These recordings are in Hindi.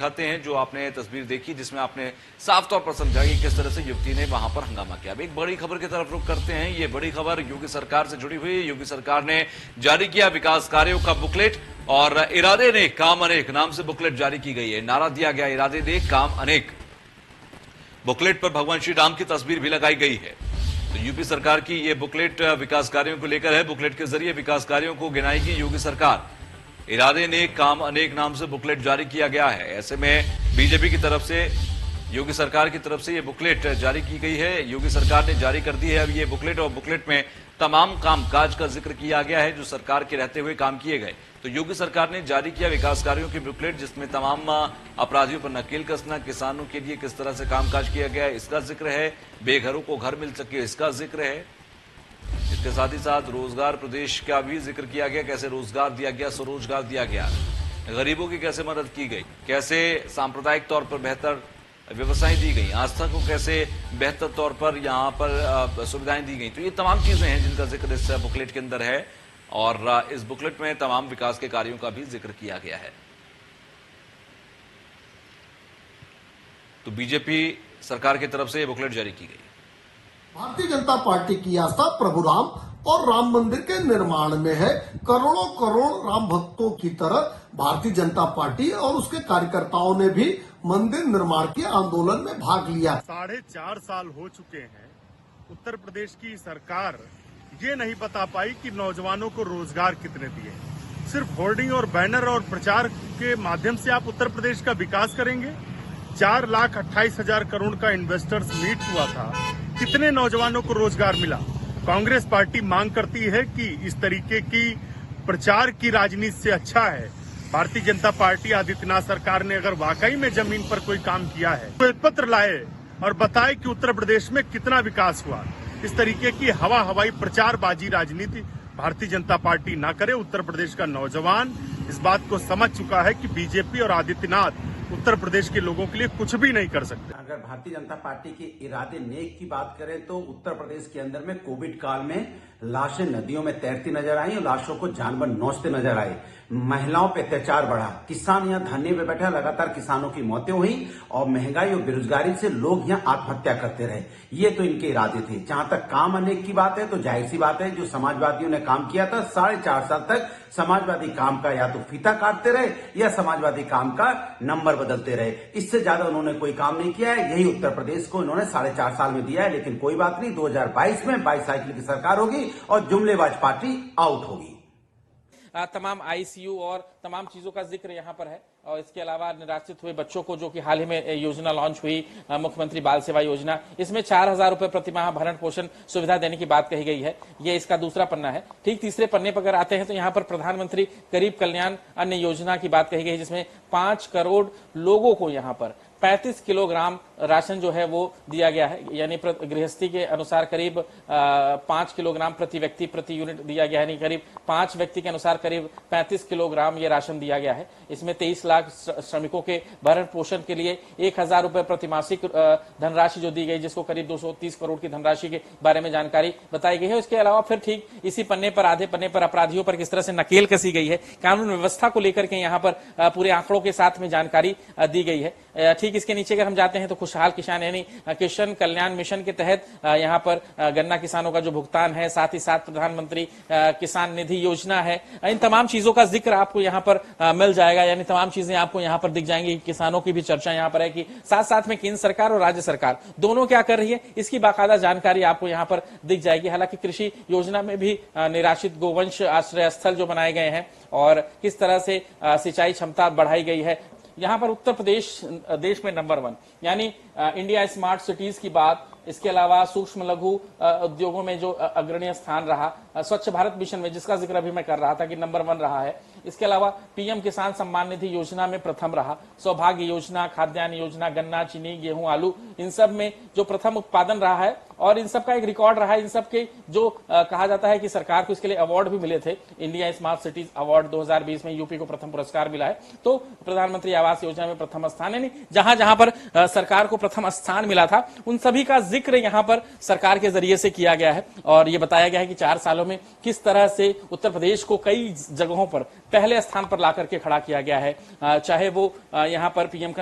दिखाते हैं जो आपने तस्वीर देखी, जिसमें आपने साफ तौर पर समझा कि किस तरह से युवती ने वहां पर हंगामा किया। अब एक बड़ी खबर की तरफ रुख करते हैं। ये बड़ी खबर योगी सरकार से जुड़ी हुई। योगी सरकार ने जारी किया विकास कार्यों का बुकलेट और इरादे ने काम अनेक नाम से बुकलेट जारी की गई है। नारा दिया गया, इरादे ने काम अनेक। बुकलेट पर भगवान श्री राम की तस्वीर भी लगाई गई है। तो यूपी सरकार की यह बुकलेट विकास कार्यों को लेकर है। बुकलेट के जरिए विकास कार्यों को गिनाएगी योगी सरकार। इरादे ने काम अनेक नाम से बुकलेट जारी किया गया है। ऐसे में बीजेपी की तरफ से, योगी सरकार की तरफ से यह बुकलेट जारी की गई है। योगी सरकार ने जारी कर दी है अब ये बुकलेट, और बुकलेट में तमाम कामकाज का जिक्र किया गया है जो सरकार के रहते हुए काम किए गए। तो योगी सरकार ने जारी किया विकास कार्यों की बुकलेट, जिसमें तमाम अपराधियों पर नकेल कसना, किसानों के लिए किस तरह से कामकाज किया गया है इसका जिक्र है, बेघरों को घर मिल सके इसका जिक्र है। इसके साथ ही साथ रोजगार प्रदेश का भी जिक्र किया गया, कैसे रोजगार दिया गया, स्वरोजगार दिया गया, गरीबों की कैसे मदद की गई, कैसे सांप्रदायिक तौर पर बेहतर व्यवस्थाएं दी गई, आस्था को कैसे बेहतर तौर पर यहां पर सुविधाएं दी गई। तो ये तमाम चीजें हैं जिनका जिक्र इस बुकलेट के अंदर है, और इस बुकलेट में तमाम विकास के कार्यों का भी जिक्र किया गया है। तो बीजेपी सरकार की तरफ से यह बुकलेट जारी की गई। भारतीय जनता पार्टी की आस्था प्रभु राम और राम मंदिर के निर्माण में है। करोड़ों करोड़ राम भक्तों की तरह भारतीय जनता पार्टी और उसके कार्यकर्ताओं ने भी मंदिर निर्माण के आंदोलन में भाग लिया। 4.5 साल हो चुके हैं, उत्तर प्रदेश की सरकार ये नहीं बता पाई कि नौजवानों को रोजगार कितने दिए। सिर्फ होर्डिंग और बैनर और प्रचार के माध्यम से आप उत्तर प्रदेश का विकास करेंगे? 4,28,000 करोड़ का इन्वेस्टर्स मीट हुआ था, कितने नौजवानों को रोजगार मिला? कांग्रेस पार्टी मांग करती है कि इस तरीके की प्रचार की राजनीति से अच्छा है भारतीय जनता पार्टी, आदित्यनाथ सरकार ने अगर वाकई में जमीन पर कोई काम किया है तो पत्र लाए और बताए कि उत्तर प्रदेश में कितना विकास हुआ। इस तरीके की हवाई प्रचारबाजी राजनीति भारतीय जनता पार्टी ना करे। उत्तर प्रदेश का नौजवान इस बात को समझ चुका है कि बीजेपी और आदित्यनाथ उत्तर प्रदेश के लोगों के लिए कुछ भी नहीं कर सकते। अगर भारतीय जनता पार्टी के इरादे नेक की बात करें तो उत्तर प्रदेश के अंदर में कोविड काल में लाशें नदियों में तैरती नजर आई और लाशों को जानवर नोचते नजर आए। महिलाओं पे अत्याचार बढ़ा, किसान यहाँ धरने पे बैठा, लगातार किसानों की मौतें हुई और महंगाई और बेरोजगारी से लोग यहाँ आत्महत्या करते रहे। ये तो इनके इरादे थे। जहां तक काम अनेक की बात है तो जाहिर सी बात है जो समाजवादियों ने काम किया था 4.5 साल तक, समाजवादी काम का या तो फीता काटते रहे या समाजवादी काम का नंबर बदलते रहे। इससे ज्यादा उन्होंने कोई काम नहीं किया है। यही उत्तर प्रदेश को इन्होंने 4.5 साल में दिया है। लेकिन कोई बात नहीं, 2022 में बाईसाइकिल की सरकार होगी और जुमलेबाज पार्टी आउट होगी। तमाम आईसीयू और तमाम चीजों का जिक्र यहाँ पर है। और इसके अलावा निराश्रित हुए बच्चों को, जो कि हाल ही में योजना लॉन्च हुई मुख्यमंत्री बाल सेवा योजना, इसमें 4,000 रुपए प्रतिमाह भरण पोषण सुविधा देने की बात कही गई है। ये इसका दूसरा पन्ना है। ठीक तीसरे पन्ने पर अगर आते हैं तो यहाँ पर प्रधानमंत्री गरीब कल्याण अन्न योजना की बात कही गई है, जिसमें 5 करोड़ लोगों को यहाँ पर 35 किलोग्राम राशन जो है वो दिया गया है। यानी गृहस्थी के अनुसार करीब 5 किलोग्राम प्रति व्यक्ति प्रति यूनिट दिया गया है। यानी करीब 5 व्यक्ति के अनुसार करीब 35 किलोग्राम ये राशन दिया गया है। इसमें 23 लाख श्रमिकों के भरण पोषण के लिए 1,000 रुपए प्रतिमासिक धनराशि जो दी गई, जिसको करीब 230 करोड़ की धनराशि के बारे में जानकारी बताई गई है। इसके अलावा फिर ठीक इसी पन्ने पर, आधे पन्ने पर अपराधियों पर किस तरह से नकेल कसी गई है, कानून व्यवस्था को लेकर के यहाँ पर पूरे आंकड़ों के साथ में जानकारी दी गई है। ठीक इसके नीचे अगर हम जाते हैं तो खुशहाल किसान यानी किसान कल्याण मिशन के तहत यहाँ पर गन्ना किसानों का जो भुगतान है, साथ ही साथ प्रधानमंत्री किसान निधि योजना है, इन तमाम चीजों का जिक्र आपको यहाँ पर मिल जाएगा। यानी तमाम चीजें आपको यहाँ पर दिख जाएंगी। किसानों की भी चर्चा यहाँ पर है कि साथ साथ में केंद्र सरकार और राज्य सरकार दोनों क्या कर रही है, इसकी बाकायदा जानकारी आपको यहाँ पर दिख जाएगी। हालांकि कृषि योजना में भी निराश्रित गोवंश आश्रय स्थल जो बनाए गए हैं और किस तरह से सिंचाई क्षमता बढ़ाई गई है, यहाँ पर उत्तर प्रदेश देश में नंबर 1 यानी इंडिया स्मार्ट सिटीज की बात। इसके अलावा सूक्ष्म लघु उद्योगों में जो अग्रणीय स्थान रहा, स्वच्छ भारत मिशन में जिसका जिक्र अभी मैं कर रहा था कि नंबर 1 रहा है। इसके अलावा पीएम किसान सम्मान निधि योजना में प्रथम रहा, सौभाग्य योजना, खाद्यान्न योजना, गन्ना, चीनी, गेहूं, आलू, इन सब में जो प्रथम उत्पादन रहा है और इन सब का एक रिकॉर्ड रहा है। इन सब के जो कहा जाता है कि सरकार को इसके लिए अवार्ड भी मिले थे। इंडिया स्मार्ट सिटीज अवार्ड 2020 में यूपी को प्रथम पुरस्कार मिला है। तो प्रधानमंत्री आवास योजना में प्रथम स्थान, यानी जहां जहां पर सरकार को प्रथम स्थान मिला था उन सभी का जिक्र यहां पर सरकार के जरिए से किया गया है। और ये बताया गया है कि 4 सालों में किस तरह से उत्तर प्रदेश को कई जगहों पर पहले स्थान पर ला करके खड़ा किया गया है। चाहे वो यहाँ पर पीएम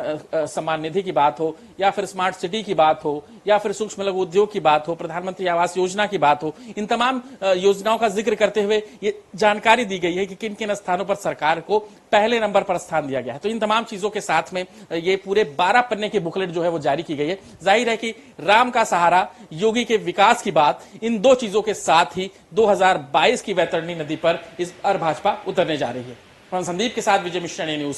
सम्मान निधि की बात हो, या फिर स्मार्ट सिटी की बात हो, या फिर सूक्ष्म लघु उद्योग की बात हो, प्रधानमंत्री आवास योजना की बात हो, इन तमाम योजनाओं का जिक्र करते हुए ये जानकारी दी गई है कि किन किन स्थानों पर सरकार को पहले नंबर पर स्थान दिया गया है। तो इन तमाम चीजों के साथ में ये पूरे 12 पन्ने की बुकलेट जो है वो जारी की गई है। जाहिर है कि राम का सहारा, योगी के विकास की बात, इन दो चीजों के साथ ही 2022 की वैतरणी नदी पर इस बार भाजपा उतरने जा रही है। संदीप के साथ विजय मिश्रा ने न्यूज